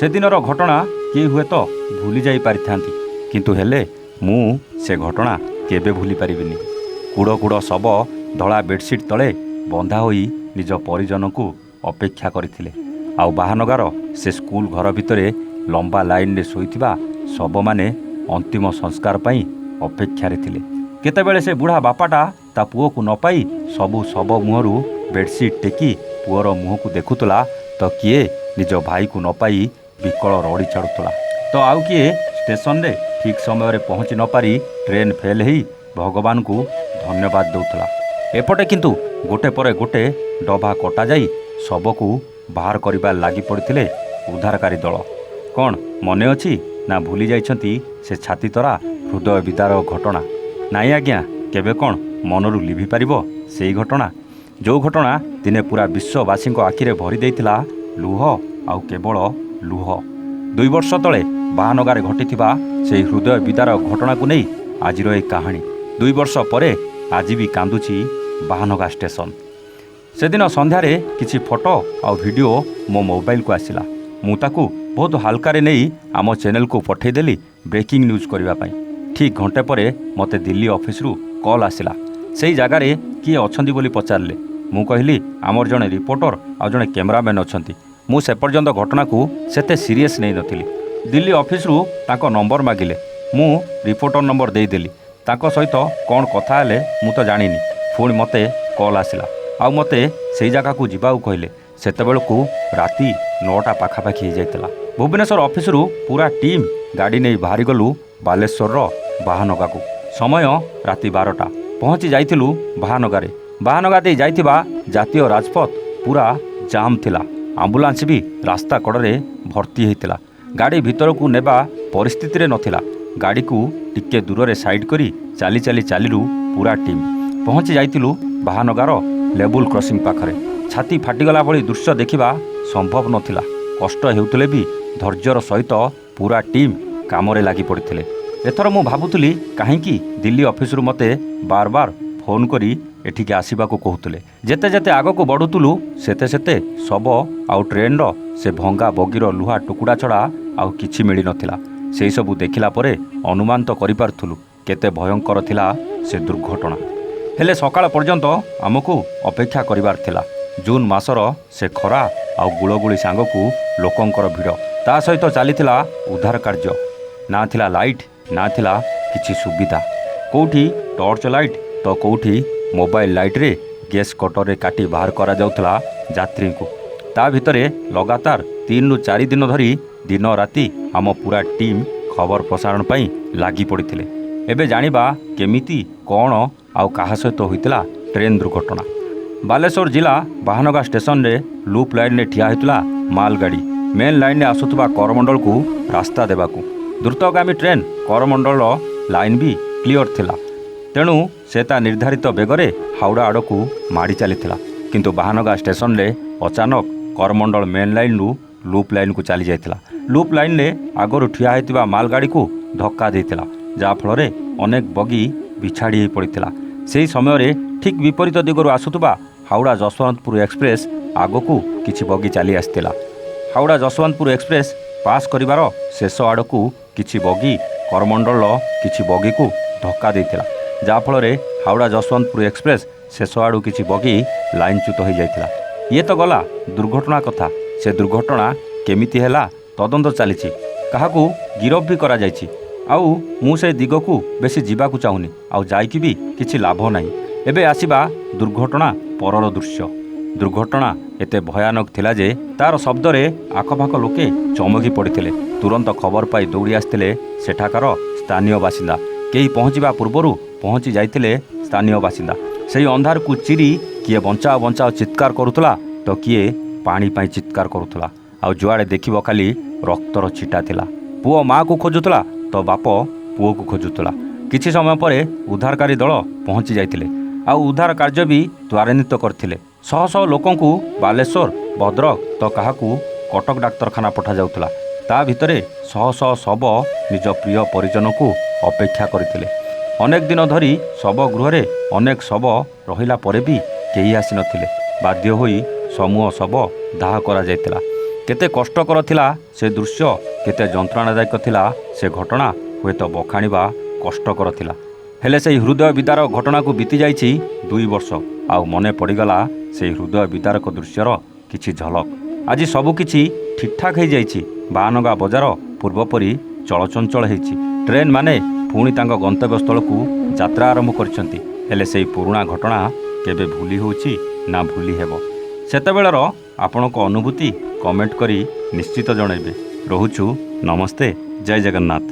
ସେଦିନର ଘଟଣା କିଏ ହୁଏତ ଭୁଲି ଯାଇପାରିଥାନ୍ତି, କିନ୍ତୁ ହେଲେ ମୁଁ ସେ ଘଟଣା କେବେ ଭୁଲି ପାରିବିନି। କୁଡ଼ କୁଡ଼ ଶବ ଧଳା ବେଡ଼ସିଟ୍ ତଳେ ବନ୍ଧା ହୋଇ ନିଜ ପରିଜନଙ୍କୁ ଅପେକ୍ଷା କରିଥିଲେ। ଆଉ ବାହାନଗାର ସେ ସ୍କୁଲ ଘର ଭିତରେ ଲମ୍ବା ଲାଇନରେ ଶୋଇଥିବା ଶବମାନେ ଅନ୍ତିମ ସଂସ୍କାର ପାଇଁ ଅପେକ୍ଷାରେ ଥିଲେ। କେତେବେଳେ ସେ ବୁଢ଼ା ବାପାଟା ତା ପୁଅକୁ ନ ପାଇ ସବୁ ଶବ ମୁହଁରୁ ବେଡ଼ସିଟ୍ ଟେକି ପୁଅର ମୁହଁକୁ ଦେଖୁଥିଲା, ତ କିଏ ନିଜ ଭାଇକୁ ନ ପାଇ ବିକଳ ରଡ଼ି ଛାଡ଼ୁଥିଲା, ତ ଆଉ କିଏ ଷ୍ଟେସନରେ ଠିକ୍ ସମୟରେ ପହଞ୍ଚି ନପାରି ଟ୍ରେନ୍ ଫେଲ୍ ହେଇ ଭଗବାନଙ୍କୁ ଧନ୍ୟବାଦ ଦେଉଥିଲା। ଏପଟେ କିନ୍ତୁ ଗୋଟେ ପରେ ଗୋଟେ ଡଭା କଟାଯାଇ ଶବକୁ ବାହାର କରିବାରେ ଲାଗି ପଡ଼ିଥିଲେ ଉଦ୍ଧାରକାରୀ ଦଳ। କ'ଣ ମନେ ଅଛି ନା ଭୁଲି ଯାଇଛନ୍ତି ସେ ଛାତିତରା ହୃଦୟ ବିଦାରକ ଘଟଣା? ନାଇଁ ଆଜ୍ଞା, କେବେ କ'ଣ ମନରୁ ଲିଭିପାରିବ ସେଇ ଘଟଣା, ଯେଉଁ ଘଟଣା ଦିନେ ପୁରା ବିଶ୍ୱବାସୀଙ୍କ ଆଖିରେ ଭରି ଦେଇଥିଲା ଲୁହ, ଆଉ କେବଳ ଲୁହ। 2 ବର୍ଷ ତଳେ ବାହାନଗାରେ ଘଟିଥିବା ସେହି ହୃଦୟ ବିଦାରକ ଘଟଣାକୁ ନେଇ ଆଜିର ଏହି କାହାଣୀ। 2 ବର୍ଷ ପରେ ଆଜି ବି କାନ୍ଦୁଛି ବାହାନଗା ଷ୍ଟେସନ। ସେଦିନ ସନ୍ଧ୍ୟାରେ କିଛି ଫଟୋ ଆଉ ଭିଡ଼ିଓ ମୋ ମୋବାଇଲକୁ ଆସିଲା। ମୁଁ ତାକୁ ବହୁତ ହାଲକାରେ ନେଇ ଆମ ଚ୍ୟାନେଲକୁ ପଠାଇଦେଲି ବ୍ରେକିଂ ନ୍ୟୁଜ୍ କରିବା ପାଇଁ। ଠିକ୍ ଘଣ୍ଟେ ପରେ ମୋତେ ଦିଲ୍ଲୀ ଅଫିସରୁ କଲ୍ ଆସିଲା। ସେଇ ଜାଗାରେ କିଏ ଅଛନ୍ତି ବୋଲି ପଚାରିଲେ। ମୁଁ କହିଲି ଆମର ଜଣେ ରିପୋର୍ଟର ଆଉ ଜଣେ କ୍ୟାମେରାମ୍ୟାନ୍ ଅଛନ୍ତି। ମୁଁ ସେ ପର୍ଯ୍ୟନ୍ତ ଘଟଣାକୁ ସେତେ ସିରିୟସ୍ ନେଇନଥିଲି। ଦିଲ୍ଲୀ ଅଫିସରୁ ତାଙ୍କ ନମ୍ବର ମାଗିଲେ। ମୁଁ ରିପୋର୍ଟର ନମ୍ବର ଦେଇଦେଲି। ତାଙ୍କ ସହିତ କ'ଣ କଥା ହେଲେ ମୁଁ ତ ଜାଣିନି। ପୁଣି ମୋତେ କଲ୍ ଆସିଲା ଆଉ ମୋତେ ସେଇ ଜାଗାକୁ ଯିବାକୁ କହିଲେ। ସେତେବେଳକୁ ରାତି 9ଟା ପାଖାପାଖି ହେଇଯାଇଥିଲା। ଭୁବନେଶ୍ୱର ଅଫିସରୁ ପୁରା ଟିମ୍ ଗାଡ଼ି ନେଇ ବାହାରିଗଲୁ ବାଲେଶ୍ୱରର ବାହାନଗାକୁ। ସମୟ ରାତି 12ଟା। ପହଞ୍ଚି ଯାଇଥିଲୁ ବାହାନଗାରେ। ବାହାନଗା ଦେଇ ଯାଇଥିବା ଜାତୀୟ ରାଜପଥ ପୁରା ଜାମ୍ ଥିଲା। ଆମ୍ବୁଲାନ୍ସ ବି ରାସ୍ତା କଡ଼ରେ ଭର୍ତ୍ତି ହେଇଥିଲା। ଗାଡ଼ି ଭିତରକୁ ନେବା ପରିସ୍ଥିତିରେ ନଥିଲା। ଗାଡ଼ିକୁ ଟିକେ ଦୂରରେ ସାଇଡ଼୍ କରି ଚାଲି ଚାଲିଲୁ ପୁରା ଟିମ୍। ପହଞ୍ଚି ଯାଇଥିଲୁ ବାହାନଗାର ଲେବୁଲ୍ କ୍ରସିଂ ପାଖରେ। ଛାତି ଫାଟିଗଲା ଭଳି ଦୃଶ୍ୟ ଦେଖିବା ସମ୍ଭବ ନଥିଲା। କଷ୍ଟ ହେଉଥିଲେ ବି ଧୈର୍ଯ୍ୟର ସହିତ ପୁରା ଟିମ୍ କାମରେ ଲାଗି ପଡ଼ିଥିଲେ। ଏଥର ମୁଁ ଭାବୁଥିଲି କାହିଁକି ଦିଲ୍ଲୀ ଅଫିସରୁ ମୋତେ ବାର ଫୋନ୍ କରି ଏଠିକି ଆସିବାକୁ କହୁଥିଲେ। ଯେତେ ଯେତେ ଆଗକୁ ବଢ଼ୁଥିଲୁ ସେତେ ଶବ ଆଉ ଟ୍ରେନ୍ର ସେ ଭଙ୍ଗା ବଗିର ଲୁହା ଟୁକୁଡ଼ା ଛଡ଼ା ଆଉ କିଛି ମିଳିନଥିଲା। ସେହିସବୁ ଦେଖିଲା ପରେ ଅନୁମାନ ତ କରିପାରୁଥିଲୁ କେତେ ଭୟଙ୍କର ଥିଲା ସେ ଦୁର୍ଘଟଣା। ହେଲେ ସକାଳ ପର୍ଯ୍ୟନ୍ତ ଆମକୁ ଅପେକ୍ଷା କରିବାର ଥିଲା। ଜୁନ୍ ମାସର ସେ ଖରା ଆଉ ଗୁଳଗୁଳି ସାଙ୍ଗକୁ ଲୋକଙ୍କର ଭିଡ଼, ତା ସହିତ ଚାଲିଥିଲା ଉଦ୍ଧାର କାର୍ଯ୍ୟ। ନା ଥିଲା ଲାଇଟ୍, ନା ଥିଲା କିଛି ସୁବିଧା। କେଉଁଠି ଟର୍ଚ୍ଚ ଲାଇଟ୍ ତ କେଉଁଠି ମୋବାଇଲ ଲାଇଟ୍ରେ ଗ୍ୟାସ୍ କଟରରେ କାଟି ବାହାର କରାଯାଉଥିଲା ଯାତ୍ରୀଙ୍କୁ। ତା ଭିତରେ ଲଗାତାର 3ରୁ 4 ଦିନ ଧରି ଦିନ ରାତି ଆମ ପୁରା ଟିମ୍ ଖବର ପ୍ରସାରଣ ପାଇଁ ଲାଗି ପଡ଼ିଥିଲେ। ଏବେ ଜାଣିବା କେମିତି କ'ଣ ଆଉ କାହା ସହିତ ହୋଇଥିଲା ଟ୍ରେନ୍ ଦୁର୍ଘଟଣା। ବାଲେଶ୍ୱର ଜିଲ୍ଲା ବାହାନଗା ଷ୍ଟେସନରେ ଲୁପ୍ ଲାଇନ୍ରେ ଠିଆ ହୋଇଥିଲା ମାଲଗାଡ଼ି। ମେନ୍ ଲାଇନ୍ରେ ଆସୁଥିବା କରମଣ୍ଡଳକୁ ରାସ୍ତା ଦେବାକୁ। ଦ୍ରୁତଗାମୀ ଟ୍ରେନ୍ କରମଣ୍ଡଳର ଲାଇନ୍ ବି କ୍ଲିଅର ଥିଲା। ତେଣୁ ସେ ତା ନିର୍ଦ୍ଧାରିତ ବେଗରେ ହାଉଡ଼ା ଆଡ଼କୁ ମାଡ଼ି ଚାଲିଥିଲା। କିନ୍ତୁ ବାହାନଗା ଷ୍ଟେସନରେ ଅଚାନକ କରମଣ୍ଡଳ ମେନ୍ ଲାଇନ୍ରୁ ଲୁପ୍ ଲାଇନ୍କୁ ଚାଲି ଯାଇଥିଲା। ଲୁପ୍ ଲାଇନ୍ରେ ଆଗରୁ ଠିଆ ହୋଇଥିବା ମାଲଗାଡ଼ିକୁ ଧକ୍କା ଦେଇଥିଲା, ଯାହାଫଳରେ ଅନେକ ବଗି ବିଛାଡ଼ି ହୋଇ ପଡ଼ିଥିଲା। ସେହି ସମୟରେ ଠିକ୍ ବିପରୀତ ଦିଗରୁ ଆସୁଥିବା ହାଉଡ଼ା ଯଶବନ୍ତପୁର ଏକ୍ସପ୍ରେସ୍ ଆଗକୁ କିଛି ବଗି ଚାଲି ଆସିଥିଲା। ହାଉଡ଼ା ଯଶବନ୍ତପୁର ଏକ୍ସପ୍ରେସ୍ ପାସ୍ କରିବାର ଶେଷ ଆଡ଼କୁ କିଛି ବଗି କରମଣ୍ଡଳର କିଛି ବଗିକୁ ଧକ୍କା ଦେଇଥିଲା, ଯାହାଫଳରେ ହାଉଡ଼ା ଯଶବନ୍ତପୁର ଏକ୍ସପ୍ରେସ୍ ଶେଷ ଆଡ଼ୁ କିଛି ବଗି ଲାଇନ୍ଚ୍ୟୁତ ହୋଇଯାଇଥିଲା। ଇଏ ତ ଗଲା ଦୁର୍ଘଟଣା କଥା। ସେ ଦୁର୍ଘଟଣା କେମିତି ହେଲା ତଦନ୍ତ ଚାଲିଛି। କାହାକୁ ଗିରଫ ବି କରାଯାଇଛି। ଆଉ ମୁଁ ସେ ଦିଗକୁ ବେଶୀ ଯିବାକୁ ଚାହୁଁନି, ଆଉ ଯାଇକି ବି କିଛି ଲାଭ ନାହିଁ। ଏବେ ଆସିବା ଦୁର୍ଘଟଣା ପରର ଦୃଶ୍ୟ। ଦୁର୍ଘଟଣା ଏତେ ଭୟାନକ ଥିଲା ଯେ ତା'ର ଶବ୍ଦରେ ଆଖପାଖ ଲୋକେ ଚମକି ପଡ଼ିଥିଲେ। ତୁରନ୍ତ ଖବର ପାଇ ଦୌଡ଼ି ଆସିଥିଲେ ସେଠାକାର ସ୍ଥାନୀୟ ବାସିନ୍ଦା। କେହି ପହଞ୍ଚିବା ପୂର୍ବରୁ ପହଞ୍ଚି ଯାଇଥିଲେ ସ୍ଥାନୀୟ ବାସିନ୍ଦା। ସେହି ଅନ୍ଧାରକୁ ଚିରି କିଏ ବଞ୍ଚାଅ ବଞ୍ଚାଅ ଚିତ୍କାର କରୁଥିଲା, ତ କିଏ ପାଣି ପାଇଁ ଚିତ୍କାର କରୁଥିଲା। ଆଉ ଯୁଆଡ଼େ ଦେଖିବ ଖାଲି ରକ୍ତର ଛିଟା ଥିଲା। ପୁଅ ମାଆକୁ ଖୋଜୁଥିଲା, ତ ବାପ ପୁଅକୁ ଖୋଜୁଥିଲା। କିଛି ସମୟ ପରେ ଉଦ୍ଧାରକାରୀ ଦଳ ପହଞ୍ଚି ଯାଇଥିଲେ। ଆଉ ଉଦ୍ଧାର କାର୍ଯ୍ୟ ବି ତ୍ୱରାନ୍ୱିତ କରିଥିଲେ। ଶହ ଶହ ଲୋକଙ୍କୁ ବାଲେଶ୍ୱର, ଭଦ୍ରକ ତ କାହାକୁ କଟକ ଡାକ୍ତରଖାନା ପଠାଯାଉଥିଲା। ତା ଭିତରେ ଶହ ଶହ ଶବ ନିଜ ପ୍ରିୟ ପରିଜନକୁ ଅପେକ୍ଷା କରିଥିଲେ। ଅନେକ ଦିନ ଧରି ଶବ ଗୃହରେ ଅନେକ ଶବ ରହିଲା ପରେ ବି କେହି ଆସିନଥିଲେ। ବାଧ୍ୟ ହୋଇ ସମୂହ ଶବ ଦାହ କରାଯାଇଥିଲା। କେତେ କଷ୍ଟକର ଥିଲା ସେ ଦୃଶ୍ୟ, କେତେ ଯନ୍ତ୍ରଣାଦାୟକ ଥିଲା ସେ ଘଟଣା, ହୁଏତ ବଖାଣିବା କଷ୍ଟକର ଥିଲା। ହେଲେ ସେହି ହୃଦୟ ବିଦାର ଘଟଣାକୁ ବିତି ଯାଇଛି 2 ବର୍ଷ, ଆଉ ମନେ ପଡ଼ିଗଲା ସେହି ହୃଦୟ ବିଦାରକ ଦୃଶ୍ୟର କିଛି ଝଲକ। ଆଜି ସବୁକିଛି ଠିକ୍ଠାକ୍ ହୋଇଯାଇଛି। ବାହାନଗା ବଜାର ପୂର୍ବପରି ଚଳଚଞ୍ଚଳ ହୋଇଛି। ଟ୍ରେନ୍ ମାନେ ପୁଣି ତାଙ୍କ ଗନ୍ତବ୍ୟସ୍ଥଳକୁ ଯାତ୍ରା ଆରମ୍ଭ କରିଛନ୍ତି। ହେଲେ ସେହି ପୁରୁଣା ଘଟଣା କେବେ ଭୁଲି ହେଉଛି ନା ଭୁଲି ହେବ? ସେତେବେଳର ଆପଣଙ୍କ ଅନୁଭୂତି କମେଣ୍ଟ କରି ନିଶ୍ଚିତ ଜଣାଇବେ। ରହୁଛୁ, ନମସ୍ତେ, ଜୟ ଜଗନ୍ନାଥ।